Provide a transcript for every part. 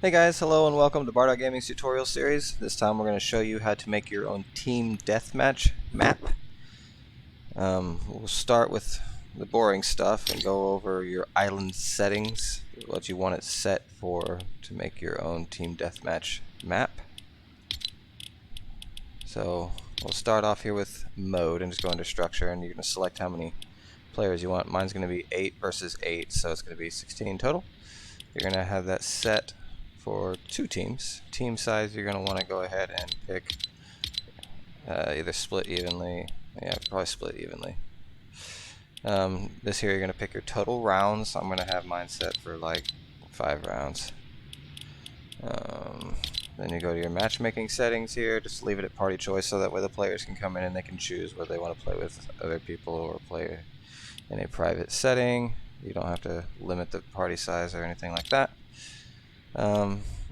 Hey guys, hello and welcome to Gaming's tutorial series. This time we're going to show you how to make your own team deathmatch map. We'll start with the boring stuff and go over your island settings, what you want it set for to make your own team deathmatch map. So we'll start off here with mode and just go into structure, and you're going to select how many players you want. Mine's going to be 8 versus 8, so it's going to be 16 total. You're going to have that set for 2 teams. Team size, you're going to want to go ahead and pick either split evenly. Yeah, probably split evenly. This here, you're going to pick your total rounds. I'm going to have mine set for like 5 rounds. Then you go to your matchmaking settings here. Just leave it at party choice so that way the players can come in and they can choose whether they want to play with other people or play in a private setting. You don't have to limit the party size or anything like that.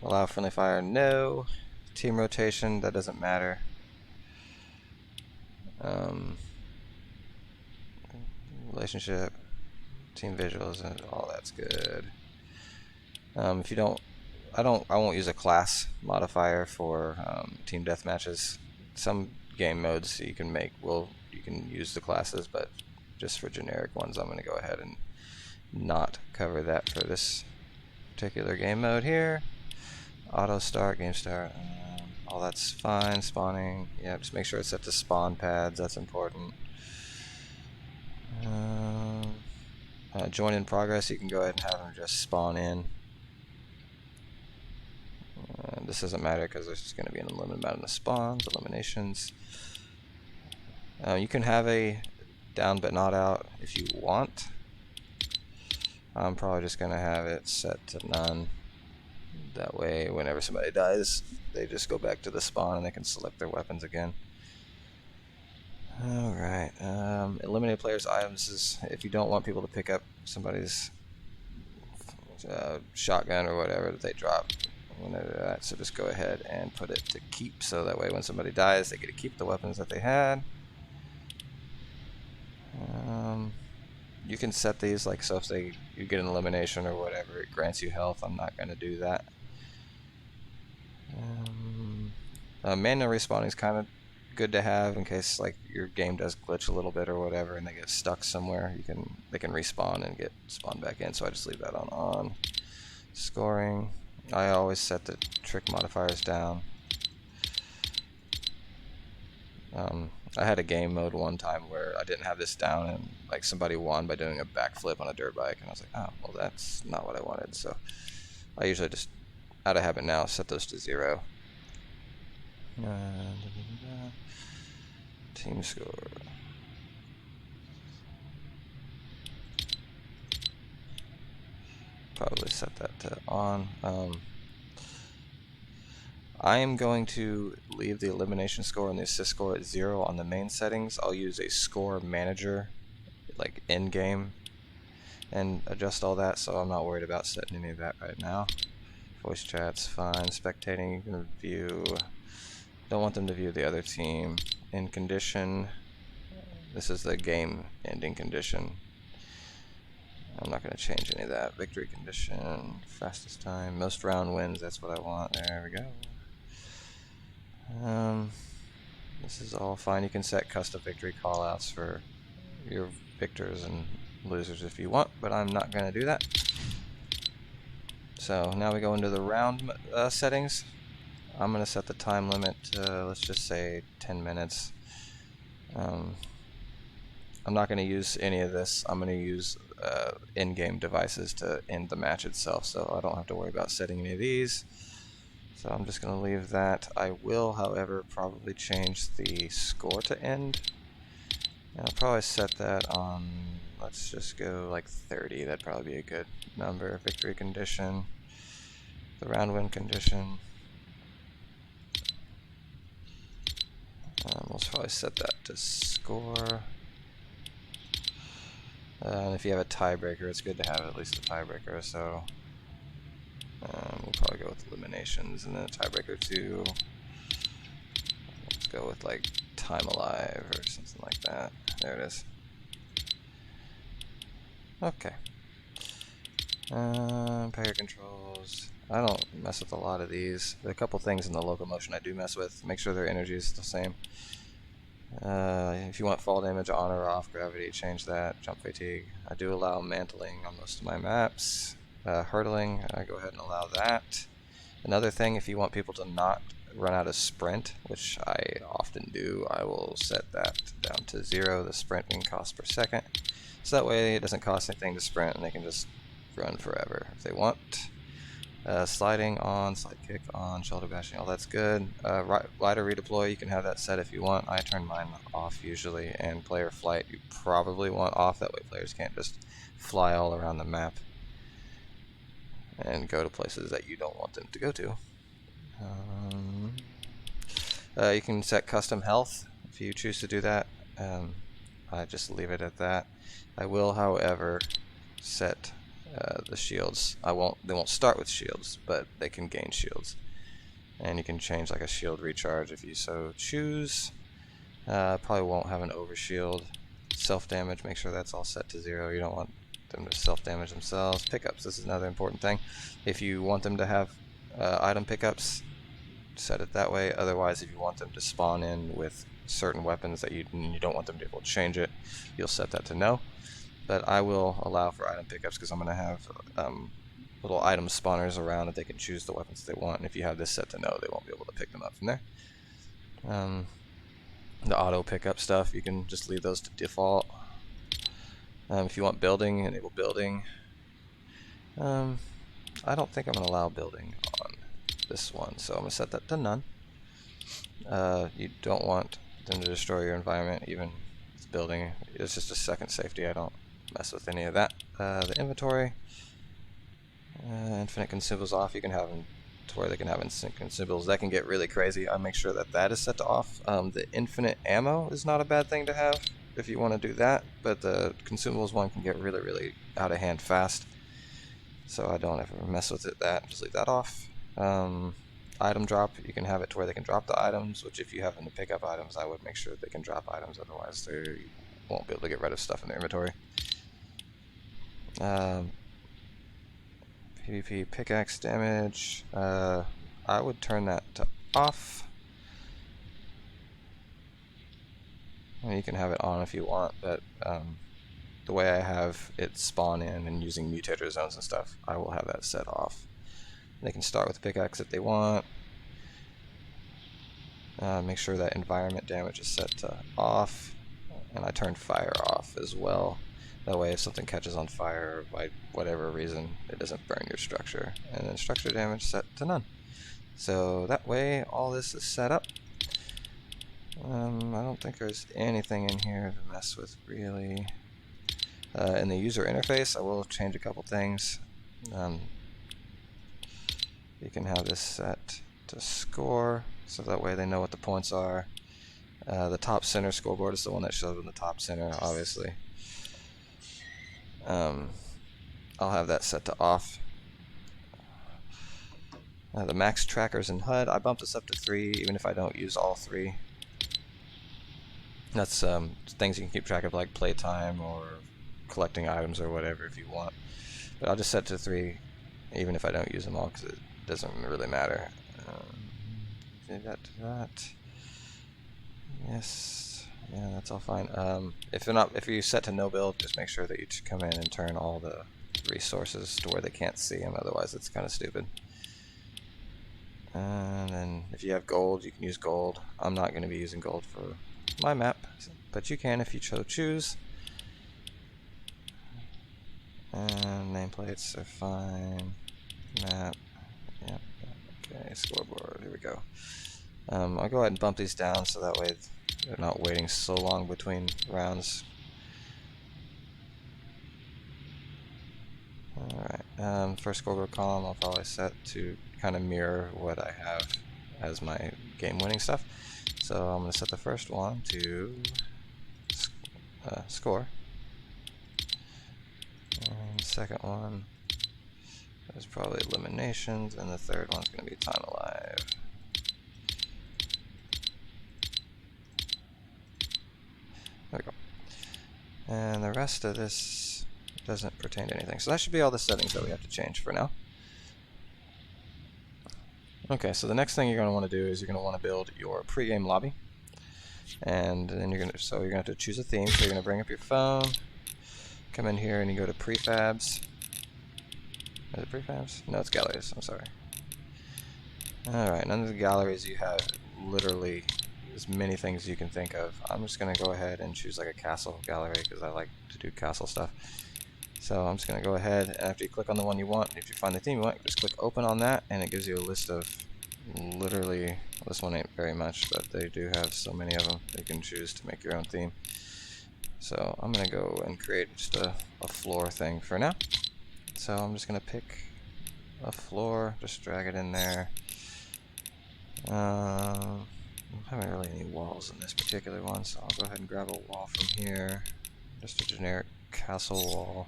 Allow friendly fire, no. Team rotation, that doesn't matter. Relationship, team visuals, and all that's good. If you don't, I won't use a class modifier for team deathmatches. Some game modes you can make, you can use the classes, but just for generic ones, I'm going to go ahead and not cover that for this particular game mode here. Auto start, game start, all that's fine. Spawning, yeah, just make sure it's set to spawn pads, that's important. Join in progress, you can go ahead and have them just spawn in. This doesn't matter because there's just going to be an unlimited amount of spawns, eliminations. You can have a down but not out if you want. I'm probably just going to have it set to none. That way, whenever somebody dies, they just go back to the spawn and they can select their weapons again. Alright, eliminate players' items is if you don't want people to pick up somebody's shotgun or whatever that they drop when they do that. So just go ahead and put it to keep, so that way when somebody dies, they get to keep the weapons that they had. You can set these, like, so if you get an elimination or whatever, it grants you health. I'm not going to do that. Manual respawning is kind of good to have in case like your game does glitch a little bit or whatever and they get stuck somewhere. They can respawn and get spawned back in, so I just leave that on. Scoring, I always set the trick modifiers down. I had a game mode one time where I didn't have this down, and like somebody won by doing a backflip on a dirt bike, and I was like, oh, well, that's not what I wanted. So I usually just, out of habit now, set those to 0. Team score. Probably set that to on. I am going to leave the elimination score and the assist score at 0 on the main settings. I'll use a score manager, like in game, and adjust all that, so I'm not worried about setting any of that right now. Voice chat's fine. Spectating, you can view. Don't want them to view the other team. In condition, this is the game ending condition. I'm not going to change any of that. Victory condition, fastest time, most round wins, that's what I want. There we go. This is all fine. You can set custom victory callouts for your victors and losers if you want, but I'm not going to do that. So now we go into the round settings. I'm going to set the time limit to, let's just say, 10 minutes. I'm not going to use any of this. I'm going to use in-game devices to end the match itself, so I don't have to worry about setting any of these. So I'm just going to leave that. I will, however, probably change the score to end. And I'll probably set that on, let's just go like 30. That'd probably be a good number. Victory condition, the round win condition. We'll probably set that to score. And if you have a tiebreaker, it's good to have at least a tiebreaker, so we'll probably go with eliminations and then a tiebreaker 2. Let's go with like time alive or something like that. There it is. Okay. Player controls. I don't mess with a lot of these. There are a couple things in the locomotion I do mess with. Make sure their energy is the same. If you want fall damage on or off, gravity, change that. Jump fatigue. I do allow mantling on most of my maps. Hurdling, I go ahead and allow that. Another thing, if you want people to not run out of sprint, which I often do, I will set that down to 0, the sprinting cost per second. So that way it doesn't cost anything to sprint and they can just run forever if they want. Sliding on, slide kick on, shoulder bashing, all that's good. Glider redeploy, you can have that set if you want. I turn mine off usually, and player flight you probably want off, that way players can't just fly all around the map and go to places that you don't want them to go to. You can set custom health if you choose to do that. I just leave it at that. I will, however, set the shields. They won't start with shields, but they can gain shields. And you can change like a shield recharge if you so choose. Probably won't have an overshield. Self-damage, make sure that's all set to 0. You don't want them to self-damage themselves. Pickups, this is another important thing. If you want them to have item pickups, set it that way. Otherwise, if you want them to spawn in with certain weapons that you don't want them to be able to change it, you'll set that to no. But I will allow for item pickups because I'm going to have little item spawners around that they can choose the weapons they want. And if you have this set to no, they won't be able to pick them up from there. The auto pickup stuff, you can just leave those to default. If you want building, enable building. I don't think I'm going to allow building on this one, so I'm going to set that to none. You don't want them to destroy your environment, even with building. It's just a second safety. I don't mess with any of that. The inventory, infinite consumables off. You can have them to where they can have infinite consumables. That can get really crazy. I make sure that that is set to off. The infinite ammo is not a bad thing to have if you want to do that, but the consumables one can get really, really out of hand fast. So I don't ever mess with it. Just leave that off. Item drop, you can have it to where they can drop the items, which if you have them to pick up items, I would make sure they can drop items, otherwise they won't be able to get rid of stuff in their inventory. PvP pickaxe damage, I would turn that to off. And you can have it on if you want, but the way I have it spawn in and using mutator zones and stuff, I will have that set off. They can start with pickaxe if they want. Make sure that environment damage is set to off, and I turn fire off as well. That way if something catches on fire by whatever reason, it doesn't burn your structure. And then structure damage set to none. So that way all this is set up. I don't think there's anything in here to mess with really. In the user interface, I will change a couple things. You can have this set to score, so that way they know what the points are. The top center scoreboard is the one that shows in the top center, obviously. I'll have that set to off. The max trackers in HUD, I bumped this up to 3, even if I don't use all 3. That's things you can keep track of, like playtime or collecting items or whatever if you want. But I'll just set to 3, even if I don't use them all, because it doesn't really matter. That. Yes. Yeah, that's all fine. If you set to no build, just make sure that you come in and turn all the resources to where they can't see them. Otherwise, it's kind of stupid. And then if you have gold, you can use gold. I'm not going to be using gold for my map, but you can if you so choose. And nameplates are fine. Map. Yep. Okay, scoreboard. Here we go. I'll go ahead and bump these down so that way they're not waiting so long between rounds. Alright, first scoreboard column I'll probably set to kind of mirror what I have as my game winning stuff. So I'm going to set the first one to score. And the second one is probably eliminations, and the third one's going to be time alive. There we go. And the rest of this doesn't pertain to anything. So that should be all the settings that we have to change for now. Okay, so the next thing you're going to want to do is you're going to want to build your pregame lobby. And then you're going to have to choose a theme. So you're going to bring up your phone, come in here and you go to prefabs. Is it prefabs? No, it's galleries. I'm sorry. Alright, none of the galleries you have literally as many things you can think of. I'm just going to go ahead and choose like a castle gallery because I like to do castle stuff. So I'm just going to go ahead, and after you click on the one you want, if you find the theme you want, just click open on that, and it gives you a list of literally, well, this one ain't very much, but they do have so many of them you can choose to make your own theme. So I'm going to go and create just a floor thing for now. So I'm just going to pick a floor, just drag it in there. I don't have really any walls in this particular one, so I'll go ahead and grab a wall from here. Just a generic castle wall.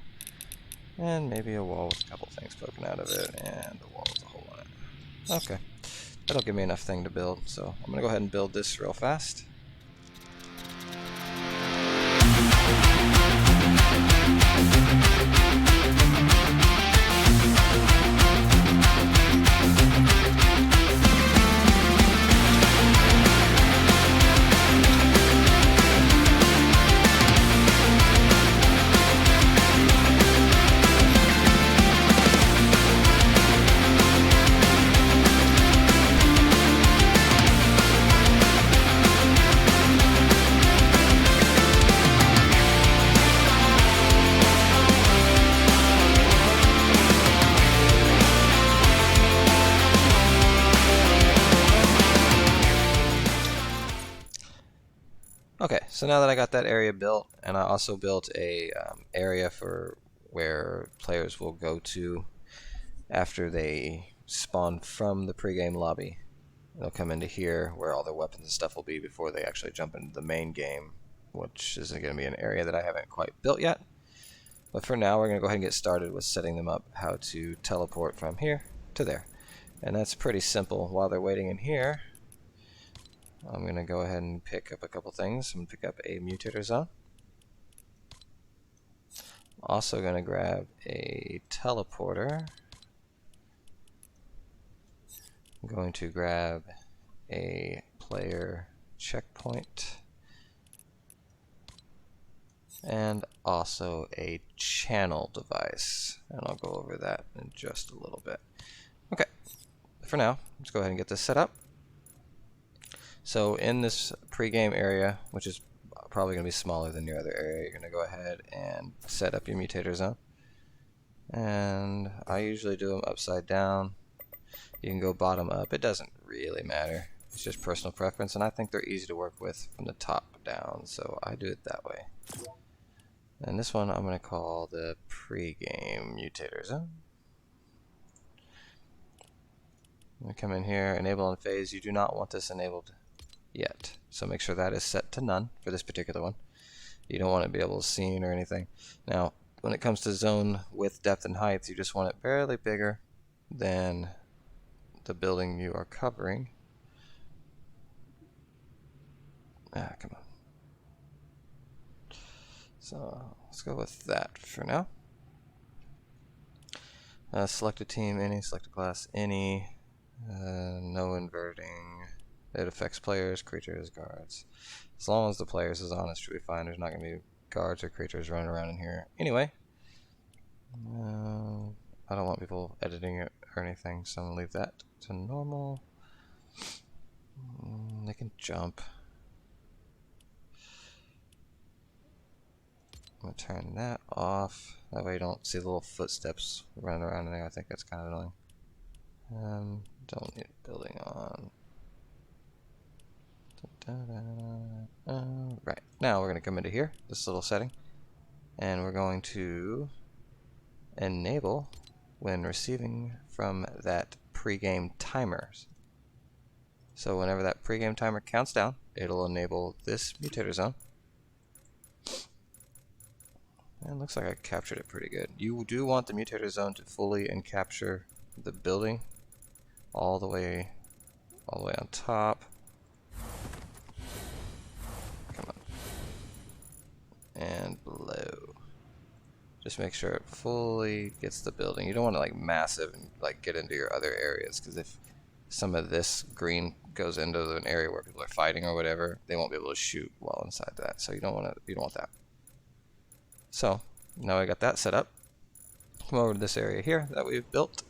And maybe a wall with a couple things poking out of it, and a wall with a hole in it. Okay, that'll give me enough thing to build, so I'm going to go ahead and build this real fast. Okay, so now that I got that area built, and I also built a area for where players will go to after they spawn from the pregame lobby. They'll come into here where all their weapons and stuff will be before they actually jump into the main game, which is going to be an area that I haven't quite built yet. But for now, we're going to go ahead and get started with setting them up how to teleport from here to there. And that's pretty simple. While they're waiting in here, I'm going to go ahead and pick up a couple things. I'm going to pick up a mutator zone. Also going to grab a teleporter. I'm going to grab a player checkpoint. And also a channel device. And I'll go over that in just a little bit. Okay, for now, let's go ahead and get this set up. So in this pregame area, which is probably going to be smaller than your other area, you're going to go ahead and set up your mutator zone. And I usually do them upside down. You can go bottom up. It doesn't really matter. It's just personal preference, and I think they're easy to work with from the top down, so I do it that way. And this one I'm going to call the pregame mutator zone. I'm going to come in here, enable on phase. You do not want this enabled yet, so make sure that is set to none for this particular one. You don't want to be able to see or anything. Now, when it comes to zone width, depth, and height, you just want it barely bigger than the building you are covering. Come on. So let's go with that for now. Select a team, any. Select a class, any. No inverting. It affects players, creatures, guards. As long as the players is on, it should be fine. There's not going to be guards or creatures running around in here. Anyway, I don't want people editing it or anything, so I'm going to leave that to normal. They can jump. I'm going to turn that off. That way you don't see the little footsteps running around in there. I think that's kind of annoying. Don't need building on. Right, now we're going to come into here, this little setting, and we're going to enable when receiving from that pregame timers. So whenever that pregame timer counts down, it'll enable this mutator zone. And it looks like I captured it pretty good. You do want the mutator zone to fully encapture the building all the way on top. Come on. And below. Just make sure it fully gets the building. You don't want to like massive and like get into your other areas, because if some of this green goes into an area where people are fighting or whatever, they won't be able to shoot while inside that. So you don't want that. So now I got that set up. Come over to this area here that we've built,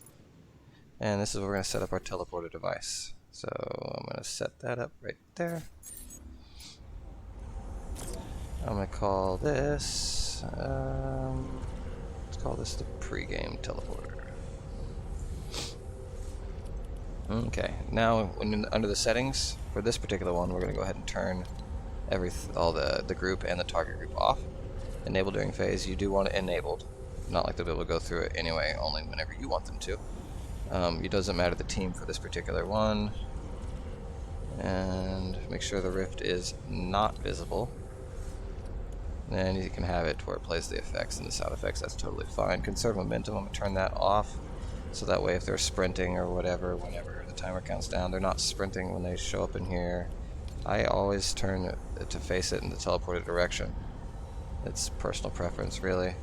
and this is where we're going to set up our teleporter device. So I'm going to set that up right there. I'm going to call this, let's call this the pregame teleporter. Okay, now under the settings for this particular one, we're going to go ahead and turn all the group and the target group off. Enable during phase, you do want it enabled. Not like they'll be able to go through it anyway, only whenever you want them to. It doesn't matter the team for this particular one. And make sure the rift is not visible. And you can have it where it plays the effects and the sound effects, that's totally fine. Conserve momentum, I'm going to turn that off. So that way if they're sprinting or whatever, whenever the timer counts down, they're not sprinting when they show up in here. I always turn it to face it in the teleported direction. It's personal preference, really.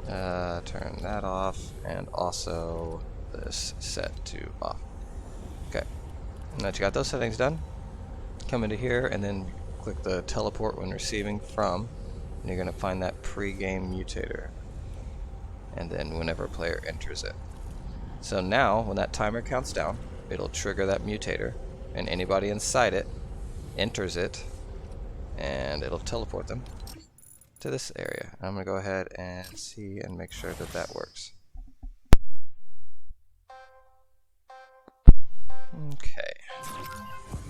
Turn that off, and also this set to off. Okay, now that you got those settings done, come into here and then click the teleport when receiving from, and you're going to find that pregame mutator, and then whenever a player enters it. So now when that timer counts down, it'll trigger that mutator, and anybody inside it enters it, and it'll teleport them to this area. I'm going to go ahead and see and make sure that that works. Okay.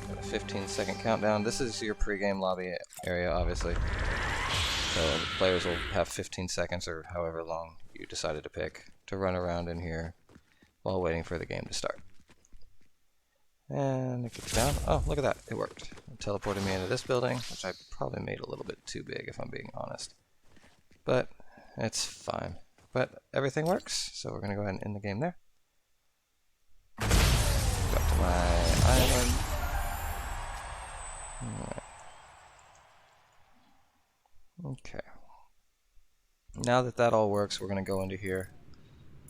Got a 15-second countdown. This is your pregame lobby area, obviously. So the players will have 15 seconds or however long you decided to pick to run around in here while waiting for the game to start. And it gets down. Oh, look at that. It worked. It teleported me into this building, which I probably made a little bit too big if I'm being honest. But it's fine. But everything works, so we're going to go ahead and end the game there. Back to my island. Alright. Okay. Now that that all works, we're going to go into here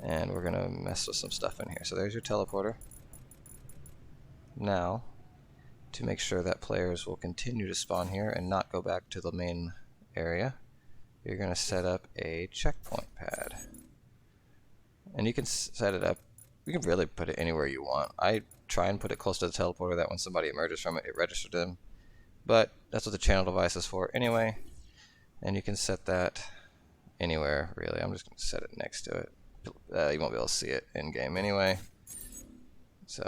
and we're going to mess with some stuff in here. So there's your teleporter. Now, to make sure that players will continue to spawn here and not go back to the main area, you're going to set up a checkpoint pad. And you can set it up, you can really put it anywhere you want. I try and put it close to the teleporter that when somebody emerges from it, it registers them. But that's what the channel device is for anyway. And you can set that anywhere, really. I'm just going to set it next to it. You won't be able to see it in game anyway. So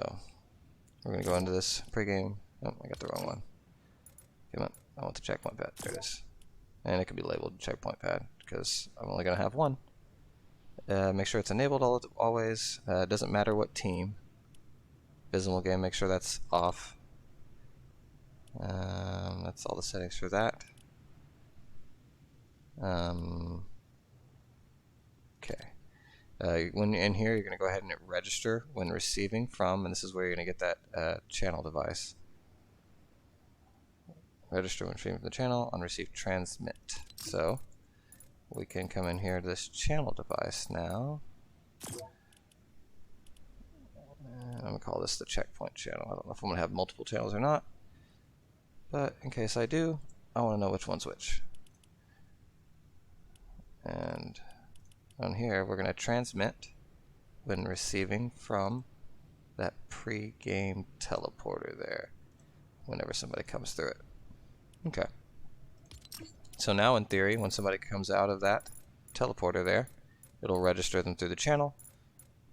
we're going to go into this pregame. Oh, I got the wrong one. Come on, I want the checkpoint pad. There it is. And it can be labeled checkpoint pad because I'm only going to have one. Make sure it's enabled always. It doesn't matter what team. Visible game, make sure that's off. That's all the settings for that. Okay. When in here, you're going to go ahead and hit register when receiving from, and this is where you're going to get that channel device. Register when receiving from the channel, on receive transmit. So we can come in here to this channel device now. And I'm going to call this the checkpoint channel. I don't know if I'm going to have multiple channels or not, but in case I do, I want to know which one's which. And on here, we're going to transmit when receiving from that pre-game teleporter there, whenever somebody comes through it. Okay. So now, in theory, when somebody comes out of that teleporter there, it'll register them through the channel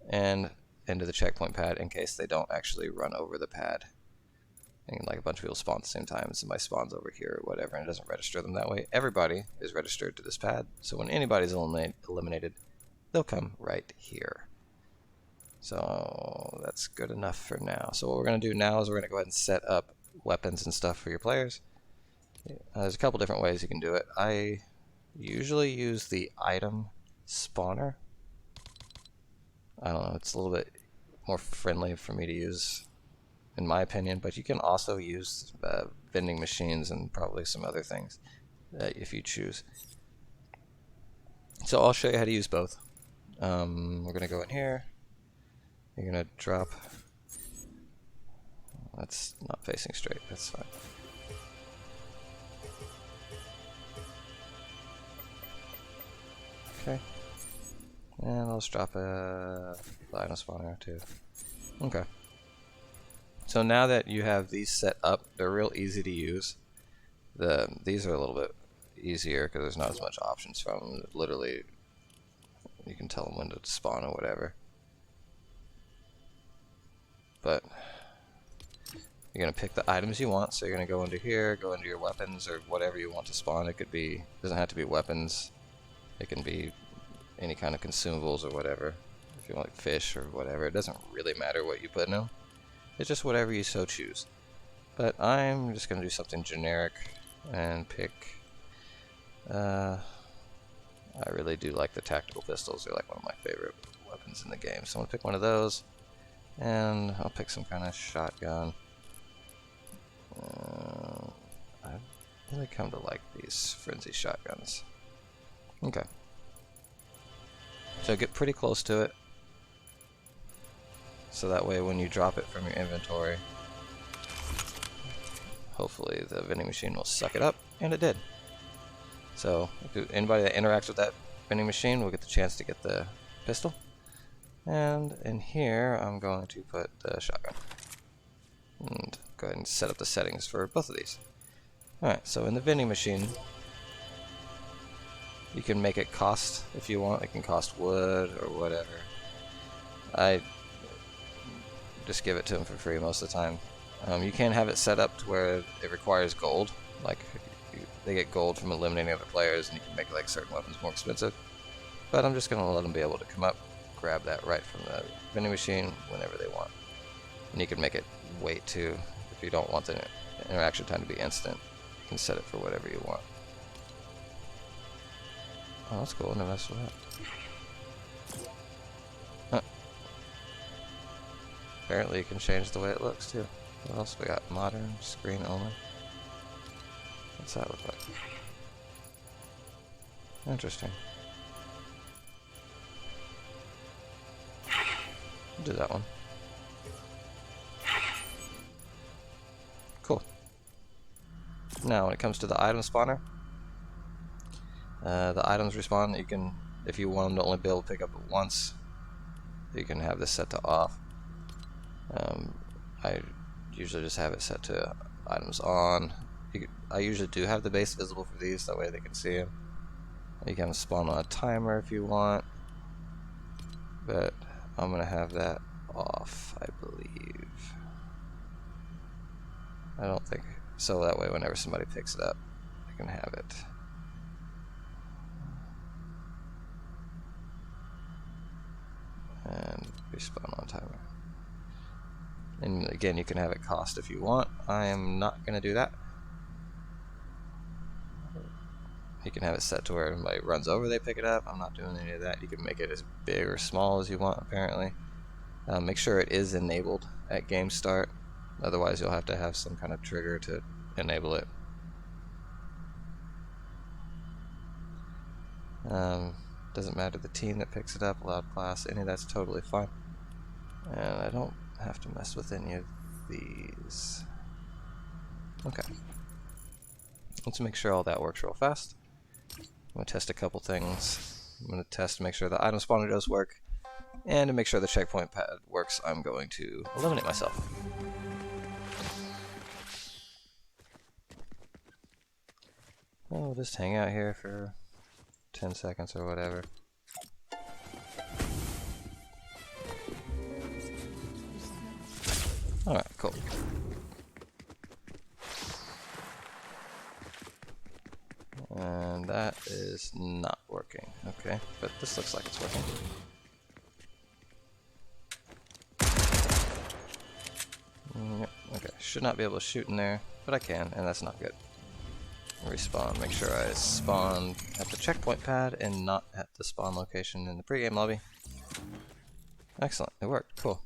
and into the checkpoint pad in case they don't actually run over the pad. And like a bunch of people spawn at the same time and somebody spawns over here or whatever and it doesn't register them that way. Everybody is registered to this pad, so when anybody's eliminated, they'll come right here. So that's good enough for now. So what we're going to do now is we're going to go ahead and set up weapons and stuff for your players. There's a couple different ways you can do it. I usually use the item spawner. I don't know, it's a little bit more friendly for me to use in my opinion, but you can also use vending machines and probably some other things if you choose. So I'll show you how to use both. We're gonna go in here. You're gonna drop. That's not facing straight. That's fine. Okay. And let's drop a item spawner too. Okay. So now that you have these set up, they're real easy to use. These are a little bit easier because there's not as much options from them. Literally, you can tell them when to spawn or whatever. But you're gonna pick the items you want. So you're gonna go into here, go into your weapons or whatever you want to spawn. It could be, doesn't have to be weapons. It can be any kind of consumables or whatever. If you want like fish or whatever, it doesn't really matter what you put in them. It's just whatever you so choose. But I'm just gonna do something generic and pick. I really do like the tactical pistols. They're like one of my favorite weapons in the game. So I'm gonna pick one of those, and I'll pick some kind of shotgun. I really come to like these frenzy shotguns. Okay. So get pretty close to it, so that way when you drop it from your inventory, hopefully the vending machine will suck it up, and it did. So anybody that interacts with that vending machine will get the chance to get the pistol. And in here I'm going to put the shotgun. And go ahead and set up the settings for both of these. Alright, so in the vending machine, you can make it cost if you want. It can cost wood or whatever. I just give it to them for free most of the time. You can have it set up to where it requires gold. Like, they get gold from eliminating other players, and you can make like certain weapons more expensive. But I'm just going to let them be able to come up, grab that right from the vending machine whenever they want. And you can make it wait too. If you don't want the interaction time to be instant, you can set it for whatever you want. Oh, that's cool. No mess with that. Huh. Apparently you can change the way it looks too. What else we got? Modern, screen only. What's that look like? Interesting. We'll do that one. Cool. Now when it comes to the item spawner, the items respawn. You can, if you want them to only be able to pick up it once, you can have this set to off. I usually just have it set to items on. I usually do have the base visible for these, that way they can see them. You can spawn on a timer if you want, but I'm gonna have that off, I believe. I don't think so. That way, whenever somebody picks it up, they can have it. And respawn on timer. And again, you can have it cost if you want. I am not going to do that. You can have it set to where everybody runs over, they pick it up. I'm not doing any of that. You can make it as big or small as you want, apparently. Make sure it is enabled at game start. Otherwise, you'll have to have some kind of trigger to enable it. Doesn't matter the team that picks it up, allowed class, any of that's totally fine. And I don't have to mess with any of these. Okay. Let's make sure all that works real fast. I'm going to test a couple things. I'm going to test to make sure the item spawner does work. And to make sure the checkpoint pad works, I'm going to eliminate myself. We'll just hang out here for 10 seconds or whatever. Alright, cool. And that is not working. Okay, but this looks like it's working. Yep, okay, should not be able to shoot in there, but I can, and that's not good. Respawn, make sure I spawn at the checkpoint pad and not at the spawn location in the pregame lobby. Excellent, it worked, cool.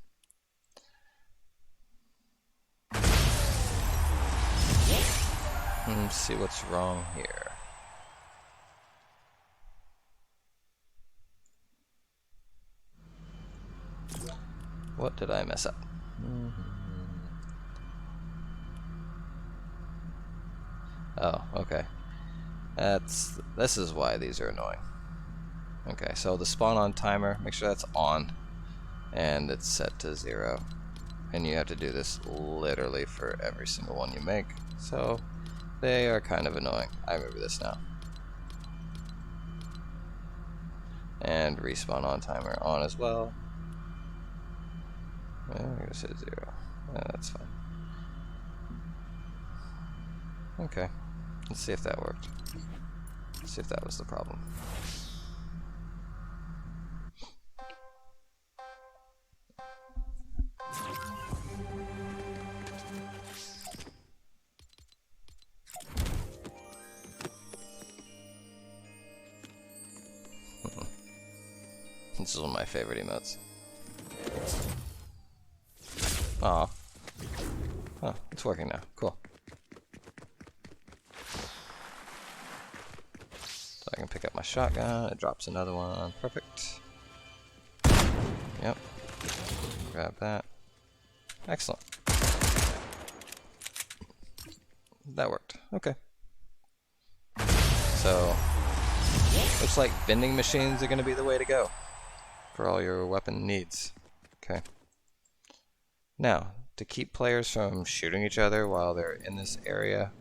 Let's see what's wrong here. What did I mess up? Oh, okay. This is why these are annoying. Okay, so the spawn on timer, make sure that's on, and it's set to 0. And you have to do this literally for every single one you make. So they are kind of annoying. I remember this now. And respawn on timer on as well. I'm gonna say 0. That's fine. Okay, let's see if that worked. Let's see if that was the problem. This is one of my favorite emotes. Aw. Oh, it's working now. Cool. So I can pick up my shotgun. It drops another one. Perfect. Yep. Grab that. Excellent. That worked. Okay. So, looks like vending machines are going to be the way to go for all your weapon needs. Okay. Now, to keep players from shooting each other while they're in this area,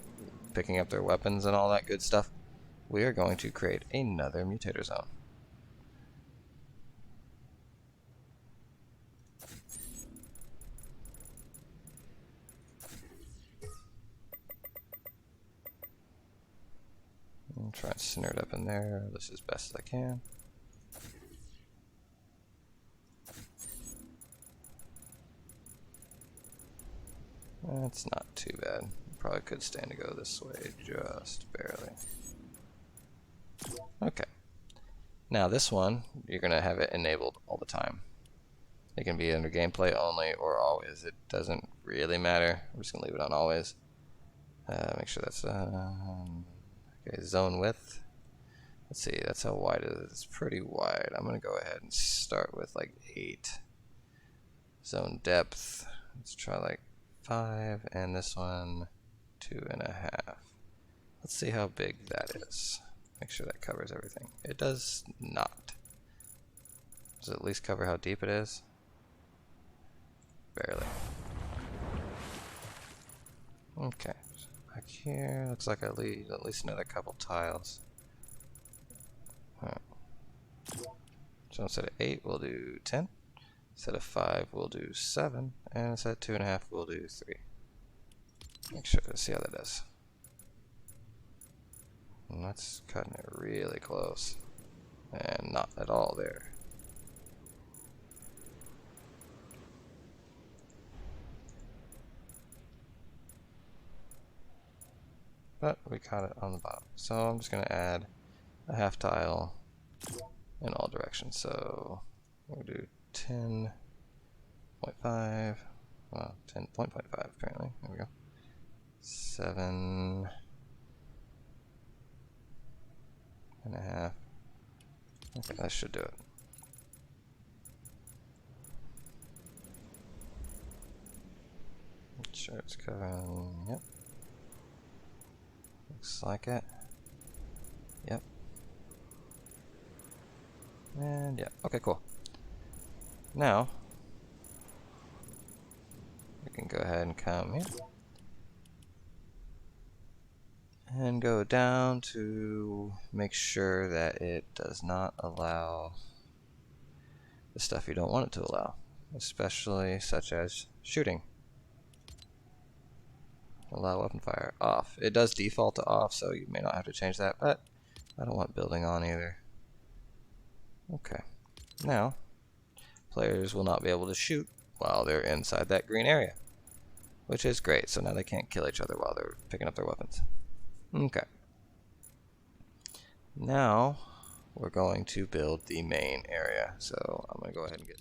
picking up their weapons and all that good stuff, we are going to create another mutator zone. I'll try and center it up in there. This is best as I can. That's not too bad. Probably could stand to go this way just barely. Okay. Now this one, you're going to have it enabled all the time. It can be under gameplay only or always. It doesn't really matter. I'm just going to leave it on always. Make sure that's okay, zone width. Let's see, that's how wide it is. It's pretty wide. I'm going to go ahead and start with like 8. Zone depth, let's try like 5, and this one 2.5. Let's see how big that is. Make sure that covers everything. It does not. Does it at least cover how deep it is? Barely. Okay, so back here looks like I need at least another couple tiles. Alright. So instead of 8 we'll do 10. Instead of 5 we'll do 7, and instead of 2.5 we'll do 3. Make sure to see how that does. And that's cutting it really close, and not at all there. But we caught it on the bottom, so I'm just going to add a half tile in all directions. So we'll do 10.5, well, 10.5 apparently. There we go. 7.5. Okay, that should do it. Make sure it's covering. Yep. Looks like it. Yep. And yeah. Okay, cool. Now we can go ahead and come here and go down to make sure that it does not allow the stuff you don't want it to allow, especially such as shooting. Allow weapon fire off. It does default to off, so you may not have to change that, but I don't want building on either. Okay. Now, players will not be able to shoot while they're inside that green area, which is great. So now they can't kill each other while they're picking up their weapons. Okay. Now, we're going to build the main area. So I'm going to go ahead and get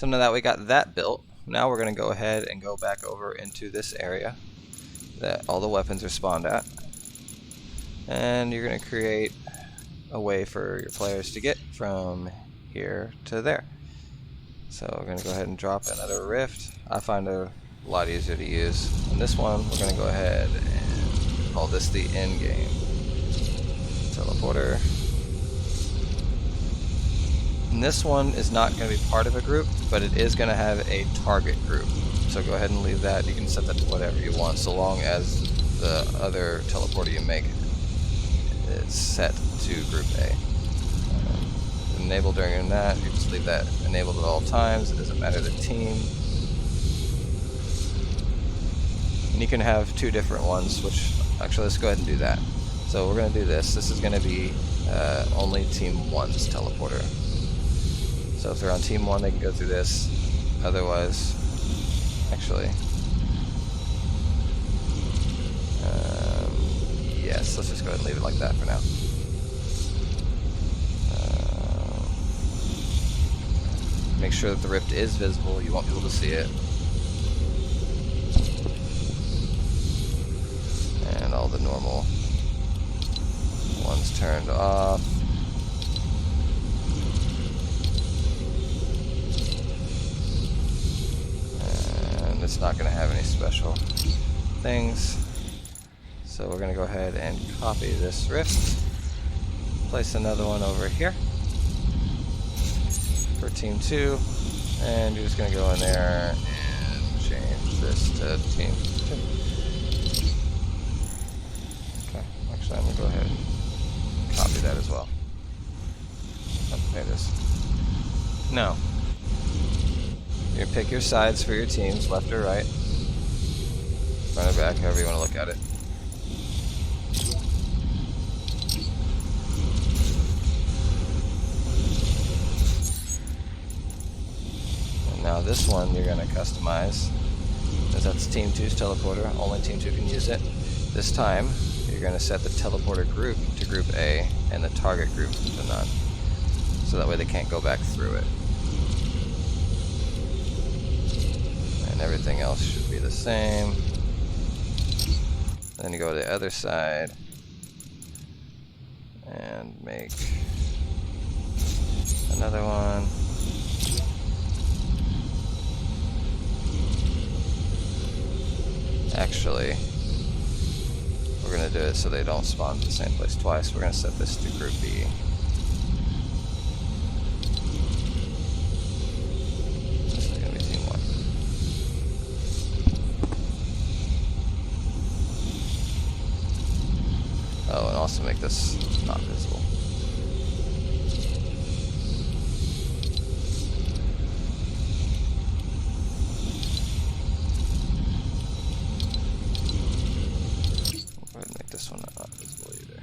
So now that we got that built, now we're going to go ahead and go back over into this area that all the weapons are spawned at. And you're going to create a way for your players to get from here to there. So we're going to go ahead and drop another rift. I find it a lot easier to use. And this one, we're going to go ahead and call this the end game teleporter. And this one is not going to be part of a group, but it is going to have a target group. So go ahead and leave that. You can set that to whatever you want, so long as the other teleporter you make is set to group A. Enable during that, you just leave that enabled at all times. It doesn't matter the team. And you can have two different ones, which actually let's go ahead and do that. So we're going to do this. This is going to be only Team 1's teleporter. So if they're on Team 1, they can go through this. Otherwise, actually, yes, let's just go ahead and leave it like that for now. Make sure that the rift is visible. You won't be able to see it. And all the normal ones turned off. And it's not going to have any special things. So we're going to go ahead and copy this rift. Place another one over here for Team 2, and you're just going to go in there and change this to Team 2. Okay, actually I'm going to go ahead and copy that as well. Okay, this. Now, you're going to pick your sides for your teams, left or right, front or back, however you want to look at it. Now this one you're going to customize, because that's Team 2's teleporter, only Team 2 can use it. This time, you're going to set the teleporter group to group A, and the target group to none. So that way they can't go back through it. And everything else should be the same. Then you go to the other side, and make another one. Actually, we're going to do it so they don't spawn in the same place twice. We're going to set this to group B. This is going to be Team 1. Oh, and also make this not visible. This one not visible either.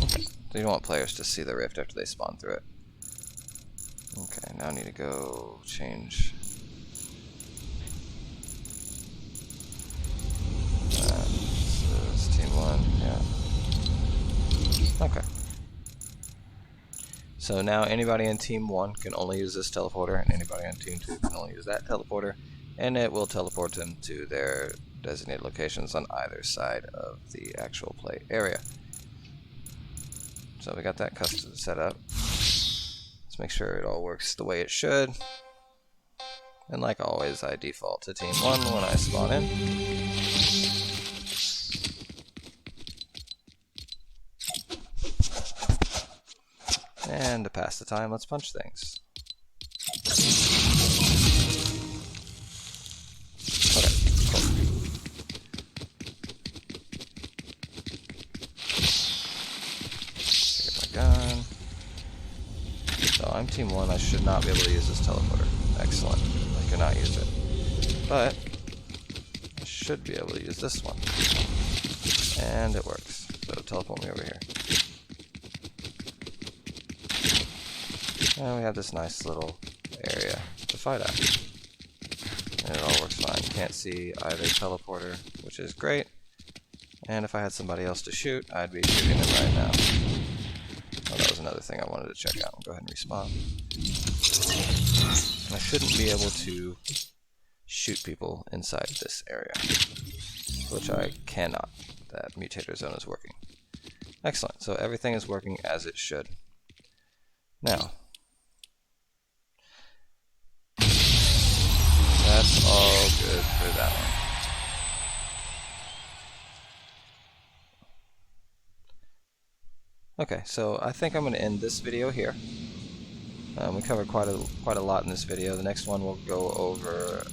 Okay. So you don't want players to see the rift after they spawn through it. Okay, now I need to go change. This is Team 1, yeah. Okay. So now anybody in Team 1 can only use this teleporter, and anybody on Team 2 can only use that teleporter, and it will teleport them to their designated locations on either side of the actual play area. So we got that custom set up. Let's make sure it all works the way it should. And like always, I default to Team 1 when I spawn in. And to pass the time, let's punch things. Okay, cool. Get my gun. So I'm Team 1, I should not be able to use this teleporter. Excellent, I cannot use it. But I should be able to use this one. And it works. So teleport me over here. And we have this nice little area to fight at. And it all works fine. Can't see either teleporter, which is great. And if I had somebody else to shoot, I'd be shooting them right now. Oh, that was another thing I wanted to check out. Go ahead and respawn. I shouldn't be able to shoot people inside this area, which I cannot. That mutator zone is working. Excellent. So everything is working as it should. Now, that's all good for that one. Okay, so I think I'm going to end this video here. We covered quite a lot in this video. The next one will go over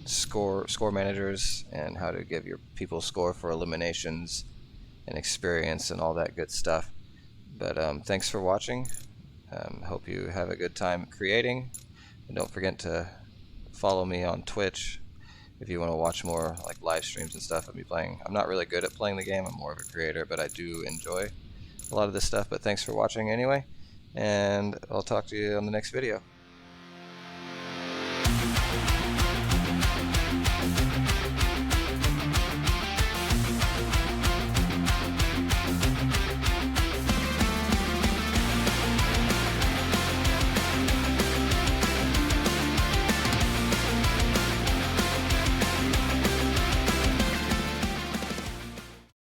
score managers and how to give your people score for eliminations and experience and all that good stuff. But thanks for watching. Hope you have a good time creating. And don't forget to follow me on Twitch if you want to watch more like live streams and stuff. I'll be playing. I'm not really good at playing the game. I'm more of a creator, but I do enjoy a lot of this stuff. But thanks for watching anyway, and I'll talk to you on the next video.